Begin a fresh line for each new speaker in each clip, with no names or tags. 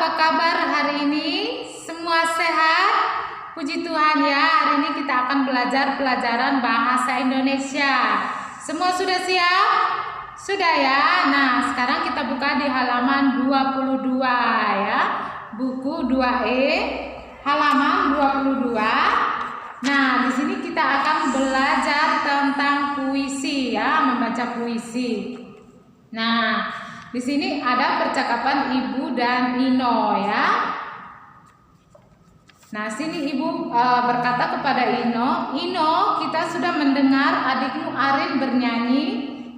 apa kabar hari ini? Semua sehat? Puji Tuhan ya, hari ini kita akan belajar pelajaran bahasa Indonesia. Semua sudah siap? Sudah ya? Nah, sekarang kita buka di halaman 22 ya. Buku 2E, halaman 22. Nah, di sini kita akan belajar tentang puisi ya, membaca puisi. Nah, di sini ada percakapan Ibu dan Ino ya. Nah, sini Ibu berkata kepada Ino, "Ino, kita sudah mendengar adikmu Arin bernyanyi.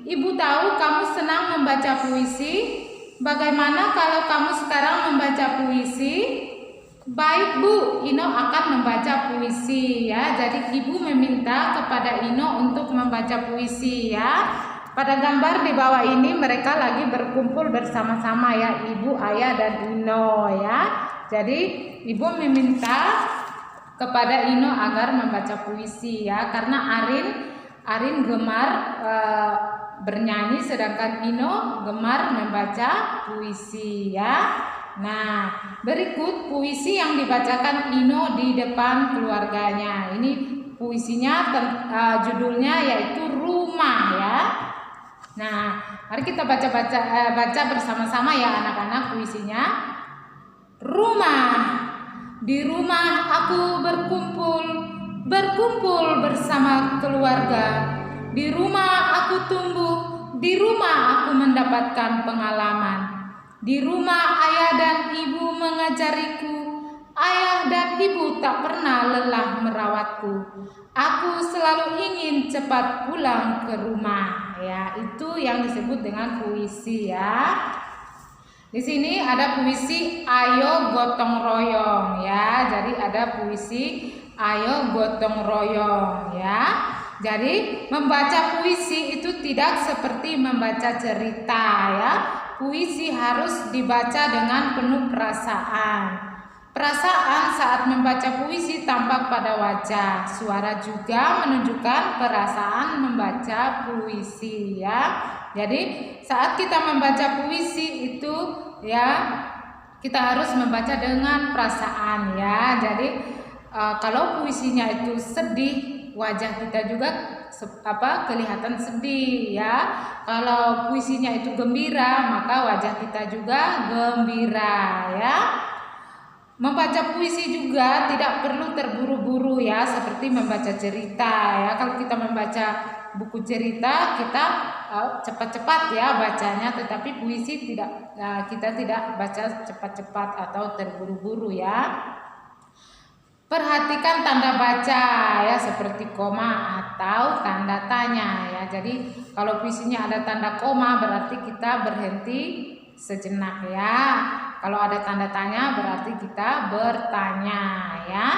Ibu tahu kamu senang membaca puisi. Bagaimana kalau kamu sekarang membaca puisi?" "Baik Bu, Ino akan membaca puisi ya." Jadi Ibu meminta kepada Ino untuk membaca puisi ya. Pada gambar di bawah ini mereka lagi berkumpul bersama-sama ya, Ibu, Ayah, dan Ino ya. Jadi Ibu meminta kepada Ino agar membaca puisi ya, karena Arin gemar bernyanyi sedangkan Ino gemar membaca puisi ya. Nah, berikut puisi yang dibacakan Ino di depan keluarganya. Ini puisinya judulnya yaitu Rumah ya. Nah, mari kita baca bersama-sama ya anak-anak puisinya. Rumah. Di rumah aku berkumpul bersama keluarga. Di rumah aku tumbuh, di rumah aku mendapatkan pengalaman. Di rumah ayah dan ibu mengajariku. Ayah dan ibu tak pernah lelah merawatku. Aku selalu ingin cepat pulang ke rumah. Ya, itu yang disebut dengan puisi ya. Di sini ada puisi Ayo Gotong Royong ya. Jadi ada puisi Ayo Gotong Royong ya. Jadi membaca puisi itu tidak seperti membaca cerita ya. Puisi harus dibaca dengan penuh perasaan. Perasaan saat membaca puisi tampak pada wajah. Suara juga menunjukkan perasaan membaca puisi ya. Jadi saat kita membaca puisi itu ya, kita harus membaca dengan perasaan ya. Jadi kalau puisinya itu sedih, wajah kita juga kelihatan sedih ya. Kalau puisinya itu gembira, maka wajah kita juga gembira ya. Membaca puisi juga tidak perlu terburu-buru ya, seperti membaca cerita ya. Kalau kita membaca buku cerita, kita cepat-cepat ya bacanya, tetapi puisi tidak, kita tidak baca cepat-cepat atau terburu-buru ya. Perhatikan tanda baca ya, seperti koma atau tanda tanya ya. Jadi kalau puisinya ada tanda koma berarti kita berhenti sejenak ya. Kalau ada tanda tanya berarti kita bertanya ya.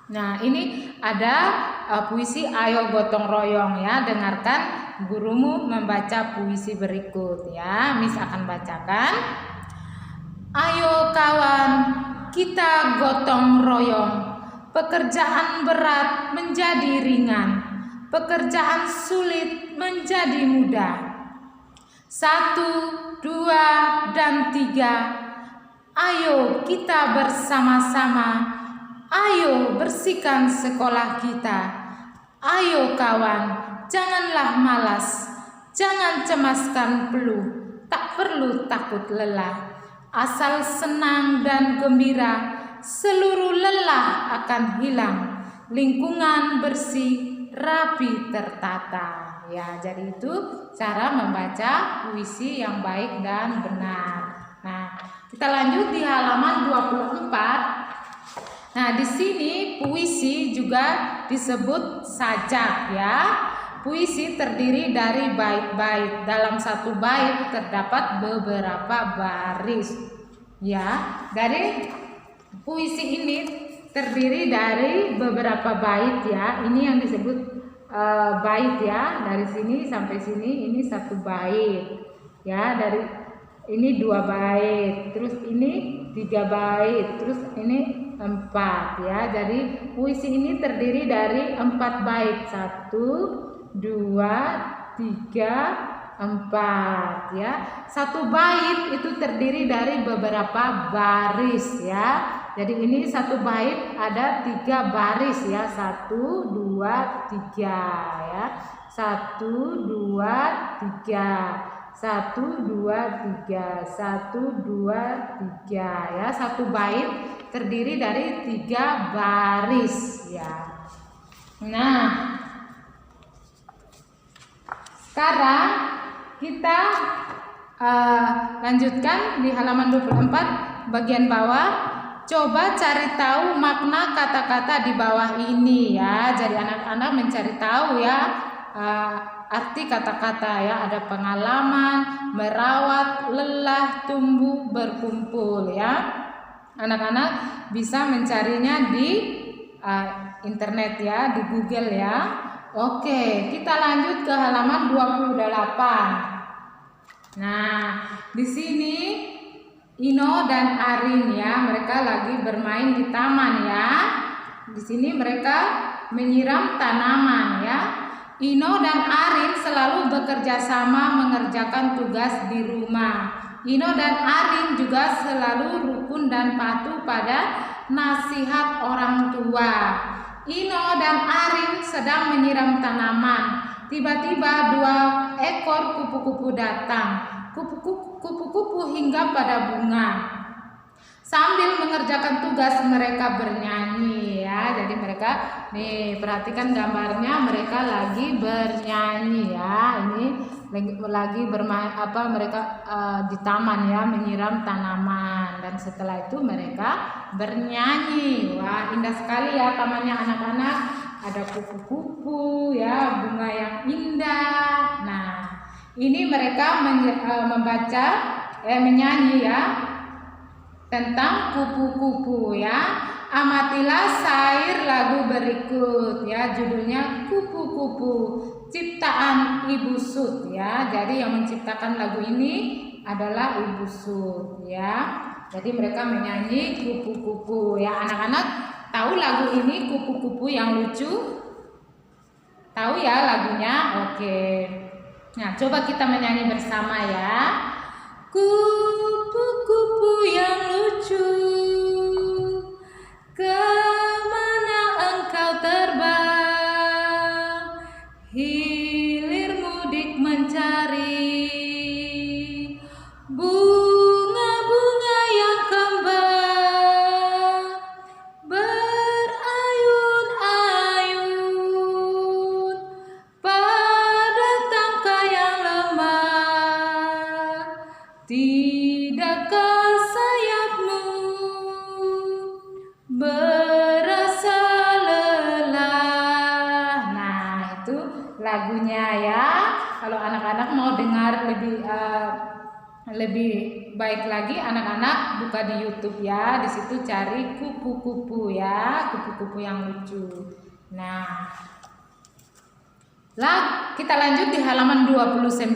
Nah, ini ada puisi Ayo Gotong Royong ya. Dengarkan gurumu membaca puisi berikut ya. Miss akan bacakan. Ayo kawan, kita gotong royong. Pekerjaan berat menjadi ringan. Pekerjaan sulit menjadi mudah. 1, 2, dan 3. Ayo kita bersama-sama. Ayo bersihkan sekolah kita. Ayo kawan, janganlah malas. Jangan cemaskan peluh. Tak perlu takut lelah. Asal senang dan gembira, seluruh lelah akan hilang. Lingkungan bersih, rapi, tertata. Ya, jadi itu cara membaca puisi yang baik dan benar. Nah, kita lanjut di halaman 24. Nah, di sini puisi juga disebut sajak ya. Puisi terdiri dari bait-bait. Dalam satu bait terdapat beberapa baris. Ya, dari puisi ini terdiri dari beberapa bait ya. Ini yang disebut bait ya. Dari sini sampai sini ini satu bait. Ya, dari ini 2 bait, terus ini 3 bait, terus ini 4 ya. Jadi puisi ini terdiri dari 4 bait. 1, 2, 3, 4 ya. Satu bait itu terdiri dari beberapa baris ya. Jadi ini satu bait ada 3 baris ya. 1 2 3 ya. 1 2 3 1 2 3 1 2 3 ya. Satu bait terdiri dari 3 baris ya. Nah, sekarang kita lanjutkan di halaman 24 bagian bawah. Coba cari tahu makna kata-kata di bawah ini ya. Jadi anak-anak mencari tahu ya arti kata-kata ya. Ada pengalaman, merawat, lelah, tumbuh, berkumpul ya. Anak-anak bisa mencarinya di internet ya, di Google ya. Oke, kita lanjut ke halaman 28. Nah, di sini Ino dan Arin ya, mereka lagi bermain di taman ya. Di sini mereka menyiram tanaman ya. Ino dan Arin selalu bekerja sama mengerjakan tugas di rumah. Ino dan Arin juga selalu rukun dan patuh pada nasihat orang tua. Ino dan Arin sedang menyiram tanaman. Tiba-tiba 2 ekor kupu-kupu datang. Kupu-kupu hingga pada bunga. Sambil mengerjakan tugas mereka bernyanyi ya. Jadi mereka nih perhatikan gambarnya, mereka lagi bernyanyi ya. Ini lagi bermain mereka di taman ya, menyiram tanaman, dan setelah itu mereka bernyanyi. Wah, indah sekali ya tamannya anak-anak. Ada kupu-kupu ya, bunga yang indah. Nah, ini mereka menyanyi ya tentang kupu-kupu ya. Amatilah syair lagu berikut ya, judulnya Kupu-kupu, ciptaan Ibu Sud ya. Jadi yang menciptakan lagu ini adalah Ibu Sud ya. Jadi mereka menyanyi kupu-kupu ya. Anak-anak tahu lagu ini, kupu-kupu yang lucu? Tahu ya lagunya? Oke. Nah, coba kita menyanyi bersama ya. Kupu-kupu yang lucu, kemana engkau terbang? Hilir mudik mencari bunga-bunga yang kembang, berayun-ayun pada tangkai yang lemah. Tidakkah sayapmu berasa lelah? Nah, itu lagunya ya. Kalau anak-anak mau dengar lebih baik lagi, anak-anak buka di YouTube ya. Di situ cari kupu-kupu ya, kupu-kupu yang lucu. Nah, kita lanjut di halaman 29.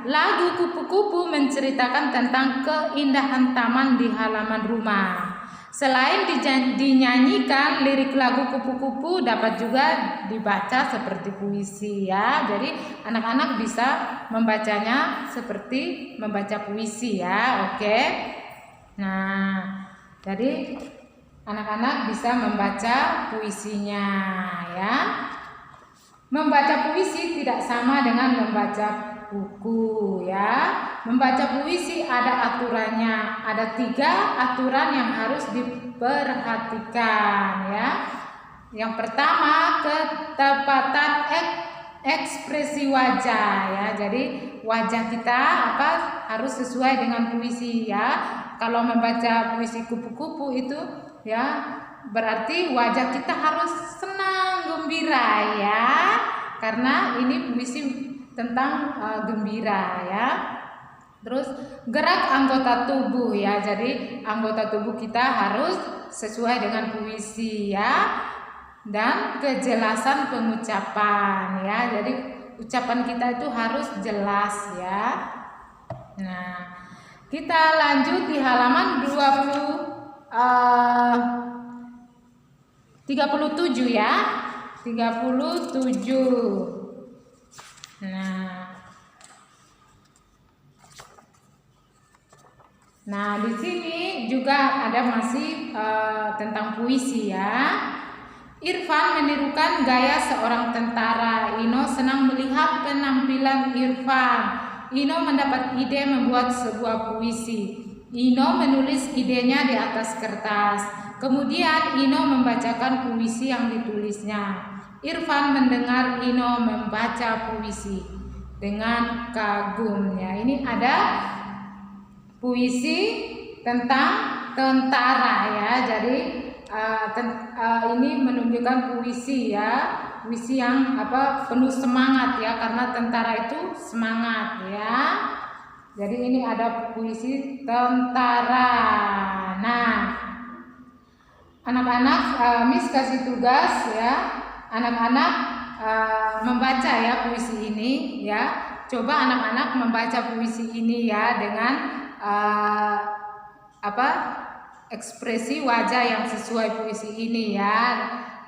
Lagu Kupu-kupu menceritakan tentang keindahan taman di halaman rumah. Selain dinyanyikan, lirik lagu Kupu-kupu dapat juga dibaca seperti puisi ya. Jadi anak-anak bisa membacanya seperti membaca puisi ya. Oke. Nah, jadi anak-anak bisa membaca puisinya ya. Membaca puisi tidak sama dengan membaca buku ya. Membaca puisi ada aturannya. Ada 3 aturan yang harus diperhatikan ya. Yang pertama, ketepatan ekspresi wajah ya. Jadi wajah kita harus sesuai dengan puisi ya. Kalau membaca puisi kupu-kupu itu ya, berarti wajah kita harus senang, gembira ya. Karena ini puisi tentang gembira ya. Terus gerak anggota tubuh ya. Jadi anggota tubuh kita harus sesuai dengan puisi ya. Dan kejelasan pengucapan ya. Jadi ucapan kita itu harus jelas ya. Nah, kita lanjut di halaman 37 ya. 37. Nah, Nah, di sini juga ada masih tentang puisi ya. Irfan menirukan gaya seorang tentara. Ino senang melihat penampilan Irfan. Ino mendapat ide membuat sebuah puisi. Ino menulis idenya di atas kertas. Kemudian Ino membacakan puisi yang ditulisnya. Irfan mendengar Ino membaca puisi dengan kagumnya. Ini ada puisi tentang tentara ya. Jadi ini menunjukkan puisi ya, puisi yang penuh semangat ya, karena tentara itu semangat ya. Jadi ini ada puisi tentara. Nah, anak-anak, Miss kasih tugas ya, anak-anak membaca ya puisi ini ya. Coba anak-anak membaca puisi ini ya dengan ekspresi wajah yang sesuai puisi ini ya,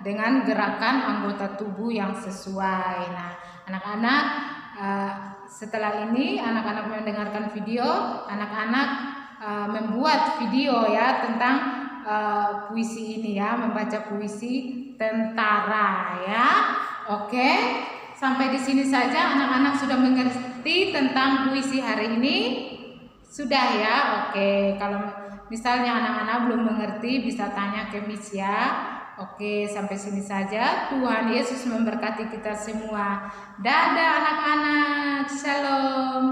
dengan gerakan anggota tubuh yang sesuai. Nah, anak-anak setelah ini anak-anak mendengarkan video, anak-anak membuat video ya tentang puisi ini ya, membaca puisi tentara ya. Oke, sampai di sini saja anak-anak sudah mengerti tentang puisi hari ini. Sudah ya. Oke, kalau misalnya anak-anak belum mengerti bisa tanya ke Miss ya. Oke, sampai sini saja. Tuhan Yesus memberkati kita semua. Dadah anak-anak. Shalom.